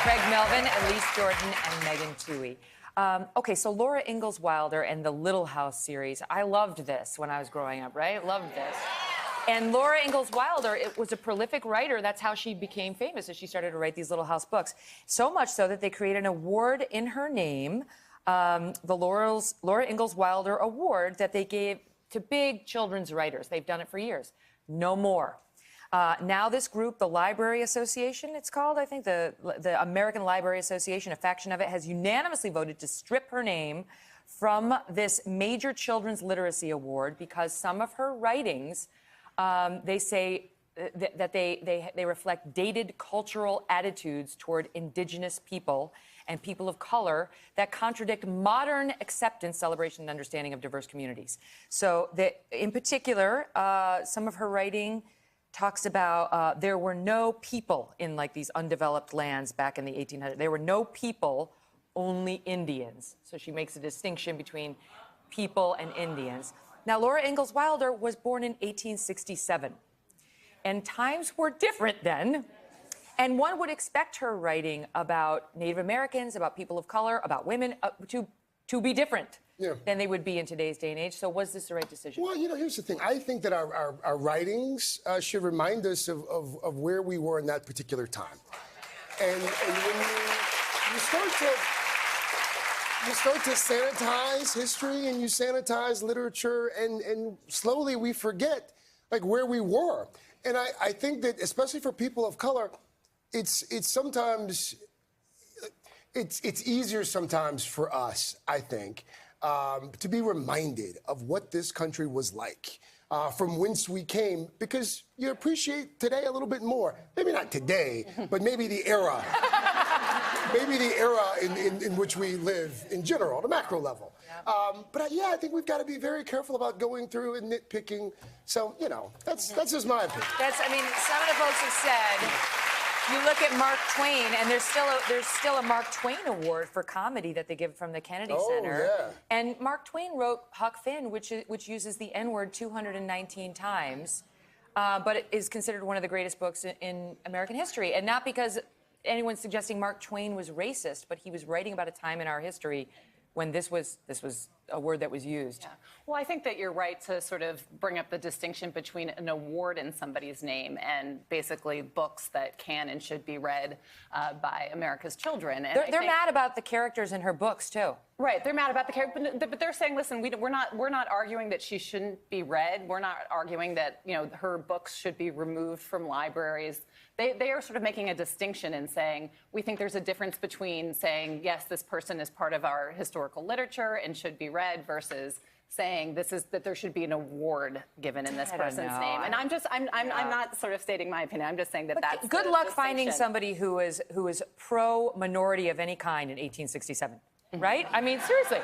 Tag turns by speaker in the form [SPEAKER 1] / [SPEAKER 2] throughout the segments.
[SPEAKER 1] Craig Melvin, Elise Jordan, and Megan Twohey. Okay, so Laura Ingalls Wilder and the Little House series. I loved this when I was growing up, right? Loved this. And Laura Ingalls Wilder, it was a prolific writer. That's how she became famous, as she started to write these Little House books. So much so that they created an award in her name, the Laura Ingalls Wilder Award, that they gave to big children's writers. They've done it for years. No more. Now this group, the Library Association, it's called, I think, the American Library Association, a faction of it, has unanimously voted to strip her name from this major children's literacy award because some of her writings, they say that they reflect dated cultural attitudes toward indigenous people and people of color that contradict modern acceptance, celebration, and understanding of diverse communities. So in particular, some of her writing talks about there were no people in like these undeveloped lands back in the 1800s. There were no people, only Indians. So she makes a distinction between people and Indians. Now, Laura Ingalls Wilder was born in 1867, and times were different then. And one would expect her writing about Native Americans, about people of color, about women, to be different than they would be in today's day and age. So was this the right decision?
[SPEAKER 2] Well, you know, here's the thing. I think that our writings should remind us of where we were in that particular time. And when you start to sanitize history and you sanitize literature, and slowly we forget like where we were. And I think that especially for people of color, it's sometimes it's easier sometimes for us, I think, to be reminded of what this country was like, from whence we came, because you appreciate today a little bit more. Maybe not today, but maybe the era. Maybe the era in which we live in general, at a macro level. But yeah, I think we've got to be very careful about going through and nitpicking. So, you know, that's just my opinion.
[SPEAKER 1] I mean, some of the folks have said, you look at Mark Twain, and there's still a Mark Twain Award for comedy that they give from the Kennedy Center.
[SPEAKER 2] Yeah.
[SPEAKER 1] And Mark Twain wrote Huck Finn, which uses the N-word 219 times, but it is considered one of the greatest books in American history. And not because anyone's suggesting Mark Twain was racist, but he was writing about a time in our history when this was a word that was used.
[SPEAKER 3] Yeah. Well, I think that you're right to sort of bring up the distinction between an award in somebody's name and basically books that can and should be read by America's children. And
[SPEAKER 1] they're mad about the characters in her books too.
[SPEAKER 3] Right, they're mad about the character, but they're saying, listen, we're not arguing that she shouldn't be read. We're not arguing that her books should be removed from libraries. They are sort of making a distinction and saying we think there's a difference between saying yes, this person is part of our historical literature and should be read versus saying that there should be an award given in this person's name. And I'm not sort of stating my opinion. I'm just saying that's
[SPEAKER 1] good luck finding somebody who is pro minority of any kind in 1867. Right? I mean, seriously.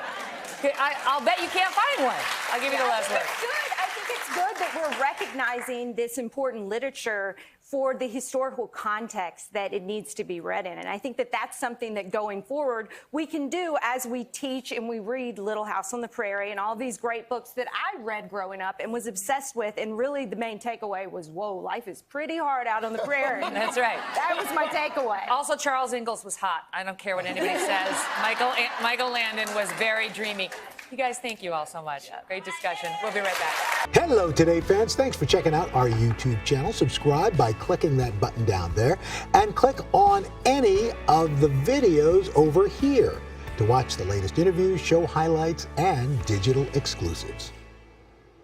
[SPEAKER 1] I'll bet you can't find one. I'll give you the last word.
[SPEAKER 4] I think it's good that we're recognizing this important literature for the historical context that it needs to be read in. And I think that that's something that going forward we can do as we teach and we read Little House on the Prairie and all these great books that I read growing up and was obsessed with. And really the main takeaway was, whoa, life is pretty hard out on the prairie.
[SPEAKER 1] That's right.
[SPEAKER 4] That was my takeaway.
[SPEAKER 1] Also, Charles Ingalls was hot. I don't care what anybody says. Michael Landon was very dreamy. You guys, thank you all so much. Great discussion. We'll be right back.
[SPEAKER 5] Hello, Today fans. Thanks for checking out our YouTube channel. Subscribe by clicking that button down there and click on any of the videos over here to watch the latest interviews, show highlights, and digital exclusives.